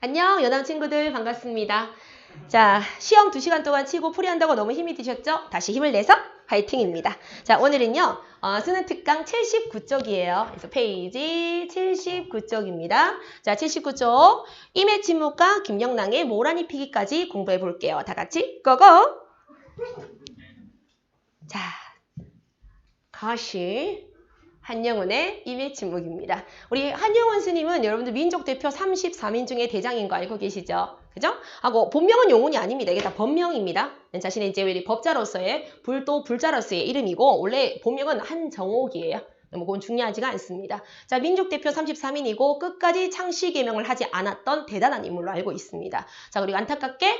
안녕, 여담 친구들 반갑습니다. 자, 시험 2시간 동안 치고 풀이한다고 너무 힘이 드셨죠? 다시 힘을 내서 화이팅입니다. 자, 오늘은요, 수능 특강 79쪽이에요. 그래서 페이지 79쪽입니다. 자, 79쪽 임의 침묵과 김영랑의 모란이 피기까지 공부해 볼게요. 다 같이 고고! 자, 다시 한영훈의 임의 침묵입니다. 우리 한영훈 스님은 여러분들 민족 대표 33인 중에 대장인 거 알고 계시죠? 그죠? 하고 본명은 용훈이 아닙니다. 이게 다 법명입니다. 자신의 이제 우리 법자로서의 불자로서의 이름이고 원래 본명은 한정옥이에요. 뭐 그건 중요하지가 않습니다. 자, 민족 대표 33인이고 끝까지 창씨 개명을 하지 않았던 대단한 인물로 알고 있습니다. 자, 그리고 안타깝게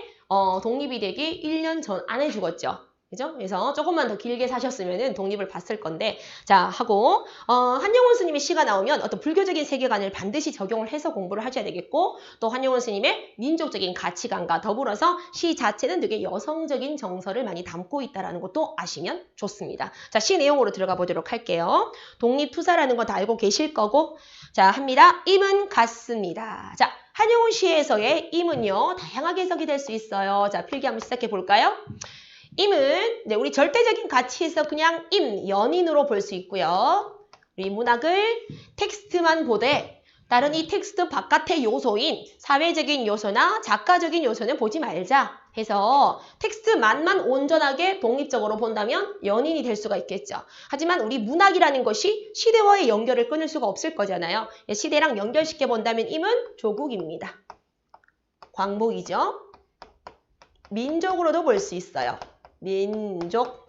독립이 되기 1년 전 안에 죽었죠. 그죠? 그래서 조금만 더 길게 사셨으면 독립을 봤을 건데, 자, 하고, 한영훈 스님의 시가 나오면 어떤 불교적인 세계관을 반드시 적용을 해서 공부를 하셔야 되겠고, 또 한영훈 스님의 민족적인 가치관과 더불어서 시 자체는 되게 여성적인 정서를 많이 담고 있다는 것도 아시면 좋습니다. 자, 시 내용으로 들어가 보도록 할게요. 독립투사라는 건 다 알고 계실 거고, 자, 합니다. 임은 같습니다. 자, 한영훈 시에서의 임은요, 다양하게 해석이 될 수 있어요. 자, 필기 한번 시작해 볼까요? 임은 우리 절대적인 가치에서 그냥 연인으로 볼 수 있고요. 우리 문학을 텍스트만 보되 다른 이 텍스트 바깥의 요소인 사회적인 요소나 작가적인 요소는 보지 말자 해서 텍스트만만 온전하게 독립적으로 본다면 연인이 될 수가 있겠죠. 하지만 우리 문학이라는 것이 시대와의 연결을 끊을 수가 없을 거잖아요. 시대랑 연결시켜 본다면 임은 조국입니다. 광복이죠. 민족으로도 볼 수 있어요. 민족.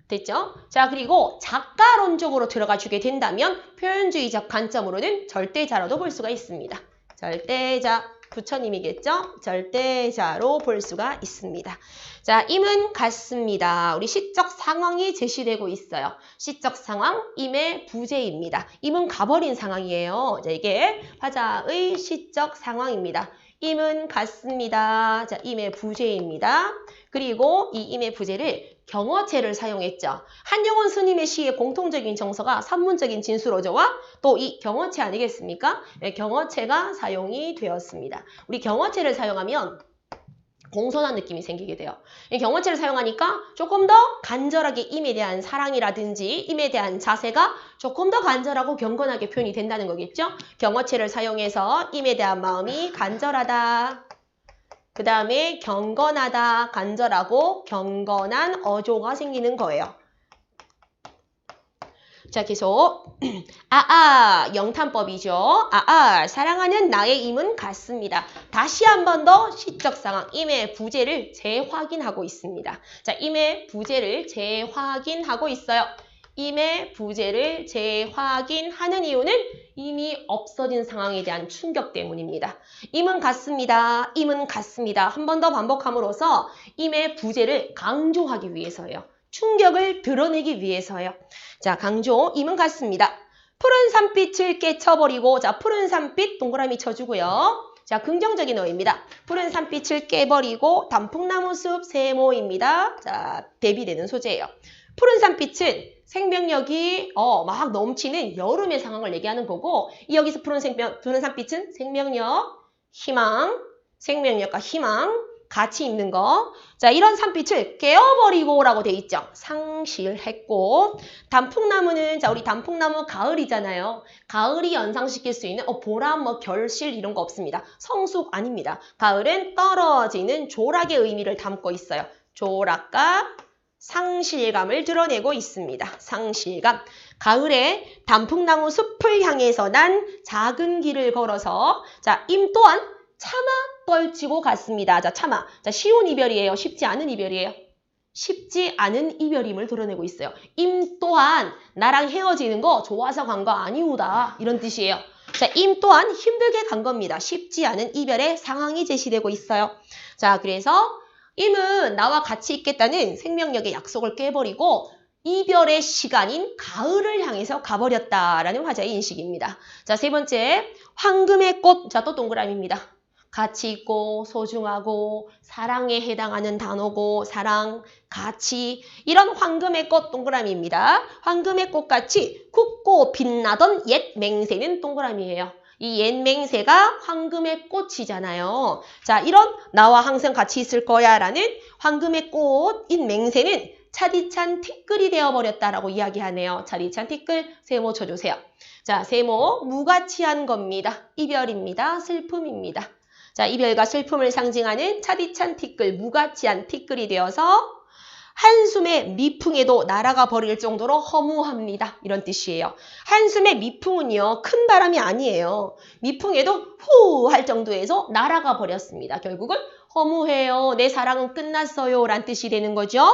됐죠? 자, 그리고 작가론적으로 들어가 주게 된다면 표현주의적 관점으로는 절대자로도 볼 수가 있습니다. 절대자, 부처님이겠죠? 절대자로 볼 수가 있습니다. 자, 임은 같습니다. 우리 시적 상황이 제시되고 있어요. 시적 상황, 임의 부재입니다. 임은 가버린 상황이에요. 자, 이게 화자의 시적 상황입니다. 임은 같습니다. 자, 임의 부재입니다. 그리고 이 임의 부재를 경어체를 사용했죠. 한영훈 스님의 시의 공통적인 정서가 산문적인 진술어조와 또 이 경어체 아니겠습니까? 네, 경어체가 사용이 되었습니다. 우리 경어체를 사용하면 공손한 느낌이 생기게 돼요. 이 경어체를 사용하니까 조금 더 간절하게 임에 대한 사랑이라든지 임에 대한 자세가 조금 더 간절하고 경건하게 표현이 된다는 거겠죠? 경어체를 사용해서 임에 대한 마음이 간절하다. 그 다음에 경건하다, 간절하고 경건한 어조가 생기는 거예요. 자, 계속 영탄법이죠. 사랑하는 나의 임은 같습니다. 다시 한 번 더 시적 상황, 임의 부재를 재확인하고 있습니다. 자, 임의 부재를 재확인하고 있어요. 임의 부재를 재확인하는 이유는 이미 없어진 상황에 대한 충격 때문입니다. 임은 같습니다. 임은 같습니다. 한 번 더 반복함으로써 임의 부재를 강조하기 위해서예요. 충격을 드러내기 위해서요. 자, 강조, 임은 같습니다. 푸른 산빛을 깨쳐버리고, 자, 푸른 산빛 동그라미 쳐주고요. 자, 긍정적인 어입니다. 푸른 산빛을 깨버리고 단풍나무 숲 세모입니다. 자, 대비되는 소재예요. 푸른 산빛은 생명력이 막 넘치는 여름의 상황을 얘기하는 거고, 여기서 푸른 산빛은 생명력, 희망, 생명력과 희망, 같이 있는 거. 자, 이런 산빛을 깨어버리고 라고 돼 있죠. 상실했고, 단풍나무는, 자, 우리 단풍나무 가을이잖아요. 가을이 연상시킬 수 있는 보람, 결실 이런 거 없습니다. 성숙 아닙니다. 가을은 떨어지는 조락의 의미를 담고 있어요. 조락과 상실감을 드러내고 있습니다. 상실감. 가을에 단풍나무 숲을 향해서 난 작은 길을 걸어서, 자, 임 또한 차마 떨치고 갔습니다. 자, 차마. 자, 쉬운 이별이에요. 쉽지 않은 이별이에요. 쉽지 않은 이별임을 드러내고 있어요. 임 또한 나랑 헤어지는 거 좋아서 간 거 아니오다. 이런 뜻이에요. 자, 임 또한 힘들게 간 겁니다. 쉽지 않은 이별의 상황이 제시되고 있어요. 자, 그래서 임은 나와 같이 있겠다는 생명력의 약속을 깨버리고 이별의 시간인 가을을 향해서 가버렸다라는 화자의 인식입니다. 자, 세 번째, 황금의 꽃. 자, 또 동그라미입니다. 가치 있고 소중하고 사랑에 해당하는 단어고 사랑, 가치 이런 황금의 꽃 동그라미입니다. 황금의 꽃같이 굳고 빛나던 옛 맹세는 동그라미예요. 이 옛 맹세가 황금의 꽃이잖아요. 자, 이런 나와 항상 같이 있을 거야 라는 황금의 꽃인 맹세는 차디찬 티끌이 되어버렸다라고 이야기하네요. 차디찬 티끌 세모 쳐주세요. 자, 세모 무가치한 겁니다. 이별입니다. 슬픔입니다. 자, 이별과 슬픔을 상징하는 차디찬 티끌, 무가치한 티끌이 되어서 한숨의 미풍에도 날아가 버릴 정도로 허무합니다. 이런 뜻이에요. 한숨의 미풍은요, 큰 바람이 아니에요. 미풍에도 후 할 정도에서 날아가 버렸습니다. 결국은 허무해요. 내 사랑은 끝났어요. 란 뜻이 되는 거죠.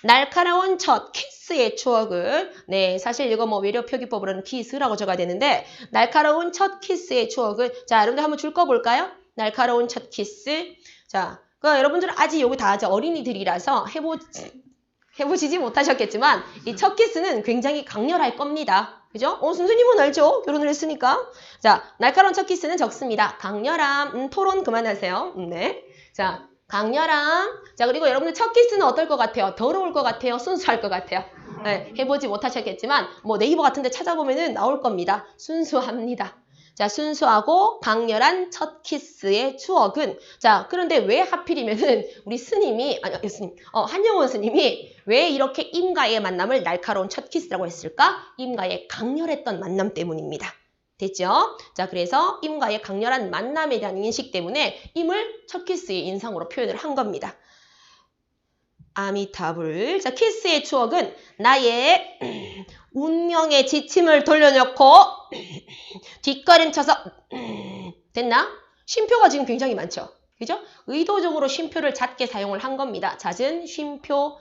날카로운 첫 키스의 추억을, 네, 사실 이거 뭐 외려 표기법으로는 키스라고 적어야 되는데, 날카로운 첫 키스의 추억을, 자, 여러분들 한번 줄 거 볼까요? 날카로운 첫 키스. 자, 여러분들은 아직 여기 다 어린이들이라서 해보시지 못하셨겠지만, 이 첫 키스는 굉장히 강렬할 겁니다. 그죠? 선생님은 알죠? 결혼을 했으니까. 자, 날카로운 첫 키스는 적습니다. 강렬함, 토론 그만하세요. 네. 자, 강렬함. 자, 그리고 여러분들 첫 키스는 어떨 것 같아요? 더러울 것 같아요? 순수할 것 같아요? 네, 해보지 못하셨겠지만, 뭐 네이버 같은 데 찾아보면은 나올 겁니다. 순수합니다. 자, 순수하고 강렬한 첫 키스의 추억은, 자, 그런데 왜 하필이면은 우리 스님이, 아니, 스님, 한영원 스님이 왜 이렇게 임과의 만남을 날카로운 첫 키스라고 했을까? 임과의 강렬했던 만남 때문입니다. 됐죠? 자, 그래서 임과의 강렬한 만남에 대한 인식 때문에 임을 첫 키스의 인상으로 표현을 한 겁니다. 아미타불. 자, 키스의 추억은 나의 운명의 지침을 돌려놓고 뒷걸음쳐서 됐나? 쉼표가 지금 굉장히 많죠. 그죠? 의도적으로 쉼표를 잦게 사용을 한 겁니다. 잦은 쉼표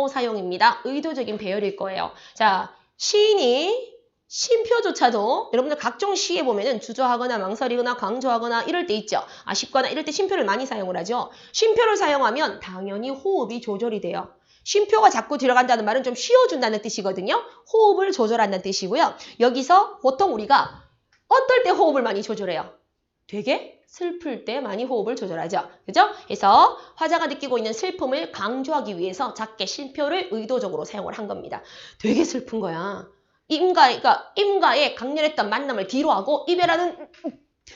사용입니다. 의도적인 배열일 거예요. 자, 시인이 쉼표조차도 여러분들 각종 시에 보면은 주저하거나 망설이거나 강조하거나 이럴 때 있죠. 아쉽거나 이럴 때 쉼표를 많이 사용을 하죠. 쉼표를 사용하면 당연히 호흡이 조절이 돼요. 쉼표가 자꾸 들어간다는 말은 좀 쉬어준다는 뜻이거든요. 호흡을 조절한다는 뜻이고요. 여기서 보통 우리가 어떨 때 호흡을 많이 조절해요? 되게 슬플 때 많이 호흡을 조절하죠. 그죠? 그래서 화자가 느끼고 있는 슬픔을 강조하기 위해서 작게 쉼표를 의도적으로 사용을 한 겁니다. 되게 슬픈 거야. 임과의 강렬했던 만남을 뒤로 하고 이별하는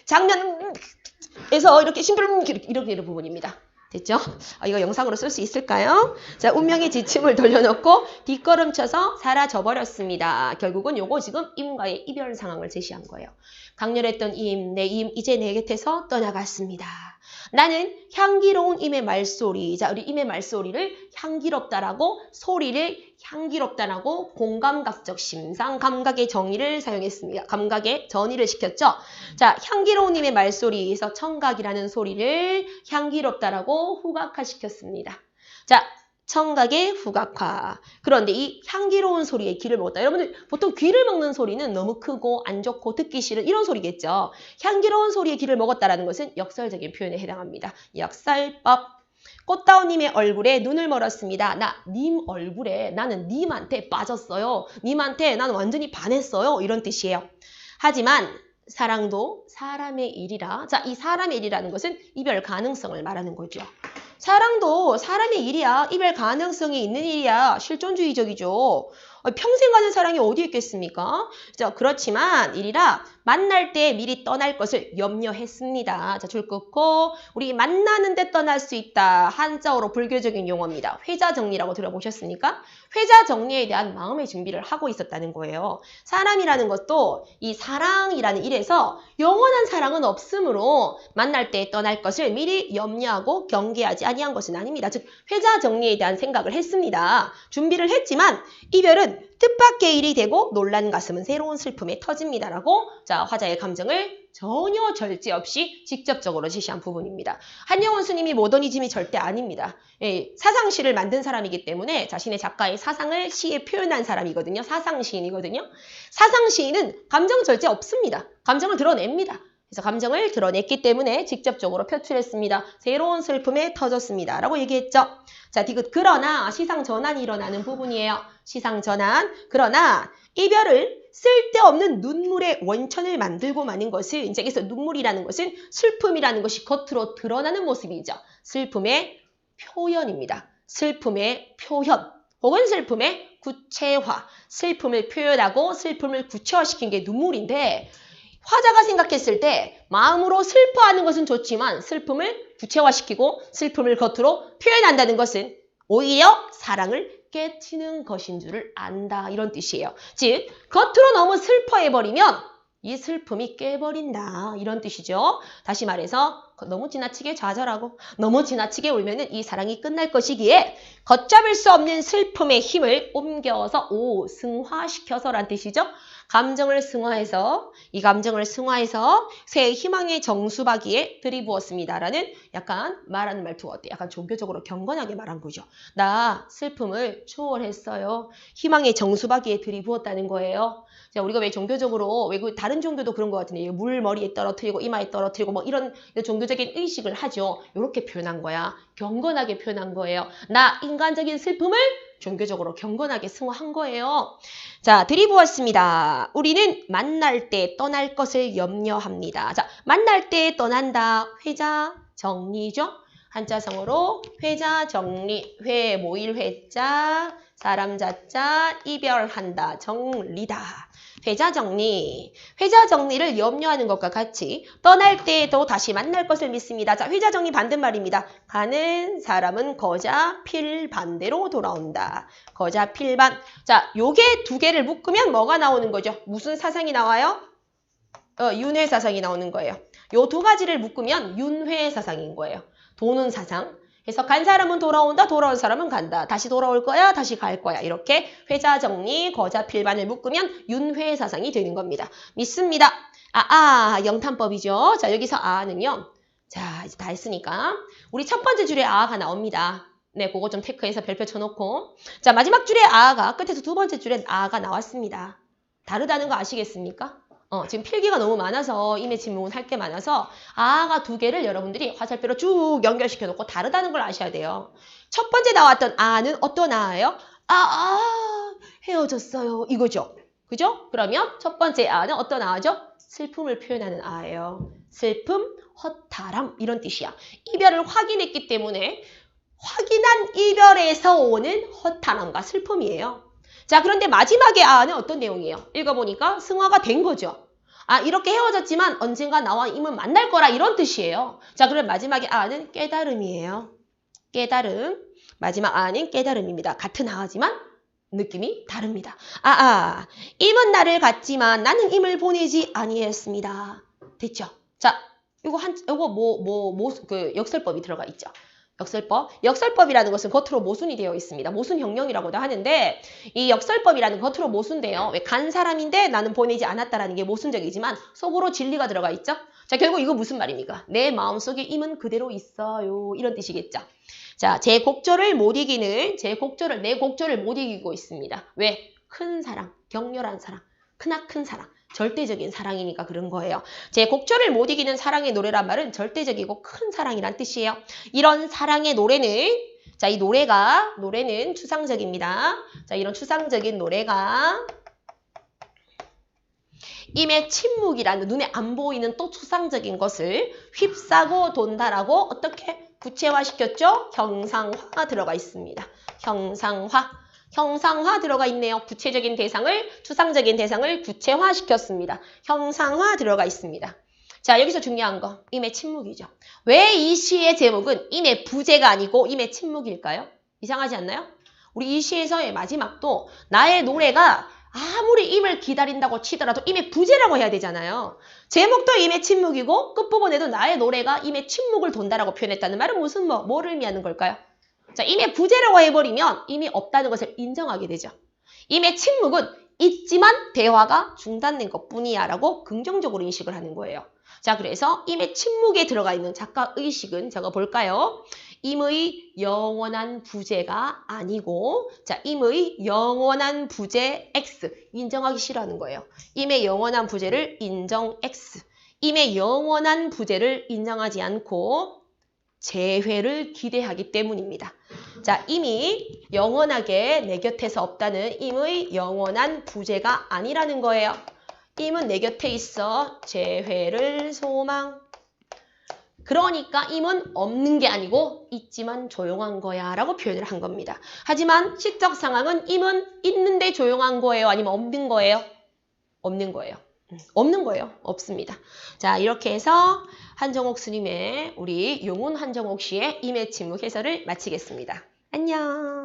장면에서 이렇게 쉼표를 이렇게 이런 부분입니다. 됐죠? 이거 영상으로 쓸 수 있을까요? 자, 운명의 지침을 돌려놓고 뒷걸음쳐서 사라져버렸습니다. 결국은 요거 지금 임과의 이별 상황을 제시한 거예요. 강렬했던 내 임, 이제 내 곁에서 떠나갔습니다. 나는 향기로운 임의 말소리. 자, 우리 임의 말소리를 향기롭다라고, 소리를 향기롭다라고 공감각적 심상, 감각의 정의를 사용했습니다. 감각의 전이를 시켰죠. 자, 향기로운 임의 말소리에서 청각이라는 소리를 향기롭다라고 후각화시켰습니다. 자, 청각의 후각화. 그런데 이 향기로운 소리에 귀를 먹었다. 여러분들 보통 귀를 먹는 소리는 너무 크고 안 좋고 듣기 싫은 이런 소리겠죠. 향기로운 소리에 귀를 먹었다라는 것은 역설적인 표현에 해당합니다. 역설법. 꽃다운님의 얼굴에 눈을 멀었습니다. 나는 님한테 빠졌어요. 님한테 나는 완전히 반했어요. 이런 뜻이에요. 하지만 사랑도 사람의 일이라. 자, 이 사람의 일이라는 것은 이별 가능성을 말하는 거죠. 사랑도 사람의 일이야. 이별 가능성이 있는 일이야. 실존주의적이죠. 평생 가는 사랑이 어디 있겠습니까? 자, 그렇지만 일이라 만날 때 미리 떠날 것을 염려했습니다. 자, 줄 긋고 우리 만나는데 떠날 수 있다. 한자어로 불교적인 용어입니다. 회자정리라고 들어보셨습니까? 회자정리에 대한 마음의 준비를 하고 있었다는 거예요. 사람이라는 것도 이 사랑이라는 일에서 영원한 사랑은 없으므로 만날 때 떠날 것을 미리 염려하고 경계하지 아니한 것은 아닙니다. 즉 회자정리에 대한 생각을 했습니다. 준비를 했지만 이별은 뜻밖의 일이 되고 놀란 가슴은 새로운 슬픔에 터집니다라고 자 화자의 감정을 전혀 절제 없이 직접적으로 제시한 부분입니다. 한영원 스님이 모더니즘이 절대 아닙니다. 사상시를 만든 사람이기 때문에 자신의 작가의 사상을 시에 표현한 사람이거든요. 사상시인이거든요. 사상시인은 감정 절제 없습니다. 감정을 드러냅니다. 그래서 감정을 드러냈기 때문에 직접적으로 표출했습니다. 새로운 슬픔에 터졌습니다. 라고 얘기했죠. 자, 디귿 그러나 시상 전환이 일어나는 부분이에요. 시상 전환. 그러나 이별을 쓸데없는 눈물의 원천을 만들고 마는 것을 이제 여기서 눈물이라는 것은 슬픔이라는 것이 겉으로 드러나는 모습이죠. 슬픔의 표현입니다. 슬픔의 표현 혹은 슬픔의 구체화. 슬픔을 표현하고 슬픔을 구체화시킨 게 눈물인데 화자가 생각했을 때 마음으로 슬퍼하는 것은 좋지만 슬픔을 구체화시키고 슬픔을 겉으로 표현한다는 것은 오히려 사랑을 깨치는 것인 줄을 안다. 이런 뜻이에요. 즉 겉으로 너무 슬퍼해버리면 이 슬픔이 깨버린다. 이런 뜻이죠. 다시 말해서 너무 지나치게 좌절하고 너무 지나치게 울면은 이 사랑이 끝날 것이기에 걷잡을 수 없는 슬픔의 힘을 옮겨서 승화시켜서란 뜻이죠. 감정을 승화해서 이 감정을 승화해서 새 희망의 정수박이에 들이부었습니다. 라는 약간 말하는 말투가 어때? 약간 종교적으로 경건하게 말한 거죠. 나 슬픔을 초월했어요. 희망의 정수박이에 들이부었다는 거예요. 자, 우리가 왜 종교적으로 왜 다른 종교도 그런 것 같은데 물 머리에 떨어뜨리고 이마에 떨어뜨리고 뭐 이런 종교적인 의식을 하죠. 이렇게 표현한 거야. 경건하게 표현한 거예요. 나 인간적인 슬픔을 종교적으로 경건하게 승화한 거예요. 자, 들이부었습니다. 우리는 만날 때 떠날 것을 염려합니다. 자, 만날 때 떠난다. 회자 정리죠. 한자성어로 회자 정리. 회 모일 회자 사람 자자 이별한다. 정리다. 회자 정리. 회자 정리를 염려하는 것과 같이 떠날 때에도 다시 만날 것을 믿습니다. 자, 회자 정리 반대말입니다. 가는 사람은 거자 필반대로 돌아온다. 거자 필반. 자, 요게 두 개를 묶으면 뭐가 나오는 거죠? 무슨 사상이 나와요? 윤회 사상이 나오는 거예요. 요 두 가지를 묶으면 윤회 사상인 거예요. 도는 사상. 그래서 간 사람은 돌아온다, 돌아온 사람은 간다. 다시 돌아올 거야, 다시 갈 거야. 이렇게 회자 정리, 거자 필반을 묶으면 윤회 사상이 되는 겁니다. 믿습니다. 영탄법이죠. 자, 여기서 아는요. 자, 이제 다 했으니까 우리 첫 번째 줄에 아가 나옵니다. 네, 그거 좀 체크해서 별표 쳐놓고. 자, 마지막 줄에 아가, 끝에서 두 번째 줄엔 아가 나왔습니다. 다르다는 거 아시겠습니까? 지금 필기가 너무 많아서 임의 지문은 할 게 많아서 아가 두 개를 여러분들이 화살표로 쭉 연결시켜 놓고 다르다는 걸 아셔야 돼요. 첫 번째 나왔던 아는 어떤 아예요? 헤어졌어요. 이거죠. 그죠? 그러면 첫 번째 아는 어떤 아죠? 슬픔을 표현하는 아예요. 슬픔, 허탈함 이런 뜻이야. 이별을 확인했기 때문에 확인한 이별에서 오는 허탈함과 슬픔이에요. 자, 그런데 마지막에 아는 어떤 내용이에요? 읽어보니까 승화가 된 거죠. 이렇게 헤어졌지만 언젠가 나와 임은 만날 거라 이런 뜻이에요. 자, 그럼 마지막에 아는 깨달음이에요. 깨달음. 마지막 아는 깨달음입니다. 같은 아지만 느낌이 다릅니다. 임은 나를 갔지만 나는 임을 보내지 아니했습니다. 됐죠? 자, 요거 역설법이 들어가 있죠. 역설법. 역설법이라는 것은 겉으로 모순이 되어 있습니다. 모순 형용이라고도 하는데 이 역설법이라는 겉으로 모순돼요. 왜 간 사람인데 나는 보내지 않았다라는 게 모순적이지만 속으로 진리가 들어가 있죠. 자, 결국 이거 무슨 말입니까? 내 마음속에 임은 그대로 있어요. 이런 뜻이겠죠. 자, 내 곡조를 못 이기고 있습니다. 왜? 큰 사랑, 격렬한 사랑, 크나큰 사랑. 절대적인 사랑이니까 그런 거예요. 제 곡조를 못 이기는 사랑의 노래란 말은 절대적이고 큰 사랑이란 뜻이에요. 이런 사랑의 노래는 자, 이 노래는 추상적입니다. 자, 이런 추상적인 노래가 임의 침묵이라는 눈에 안 보이는 또 추상적인 것을 휩싸고 돈다라고 어떻게 구체화시켰죠? 형상화 들어가 있습니다. 형상화 들어가 있네요. 구체적인 대상을, 추상적인 대상을 구체화시켰습니다. 형상화 들어가 있습니다. 자, 여기서 중요한 거, 임의 침묵이죠. 왜 이 시의 제목은 임의 부재가 아니고 임의 침묵일까요? 이상하지 않나요? 우리 이 시에서의 마지막도 나의 노래가 아무리 임을 기다린다고 치더라도 임의 부재라고 해야 되잖아요. 제목도 임의 침묵이고 끝부분에도 나의 노래가 임의 침묵을 돈다라고 표현했다는 말은 뭐를 의미하는 걸까요? 자, 임의 부재라고 해버리면 임이 없다는 것을 인정하게 되죠. 임의 침묵은 있지만 대화가 중단된 것뿐이야 라고 긍정적으로 인식을 하는 거예요. 자, 그래서 임의 침묵에 들어가 있는 작가 의식은 제가 볼까요? 임의 영원한 부재가 아니고 자, 임의 영원한 부재 X 인정하기 싫어하는 거예요. 임의 영원한 부재를 인정 X 임의 영원한 부재를 인정하지 않고 재회를 기대하기 때문입니다. 자, 임이 영원하게 내 곁에서 없다는 임의 영원한 부재가 아니라는 거예요. 임은 내 곁에 있어 재회를 소망. 그러니까 임은 없는 게 아니고 있지만 조용한 거야 라고 표현을 한 겁니다. 하지만 시적 상황은 임은 있는데 조용한 거예요? 아니면 없는 거예요? 없는 거예요. 없는 거예요. 없습니다. 자, 이렇게 해서 한정옥 스님의 우리 용운 한정옥 씨의 임해 침묵 해설을 마치겠습니다. 안녕.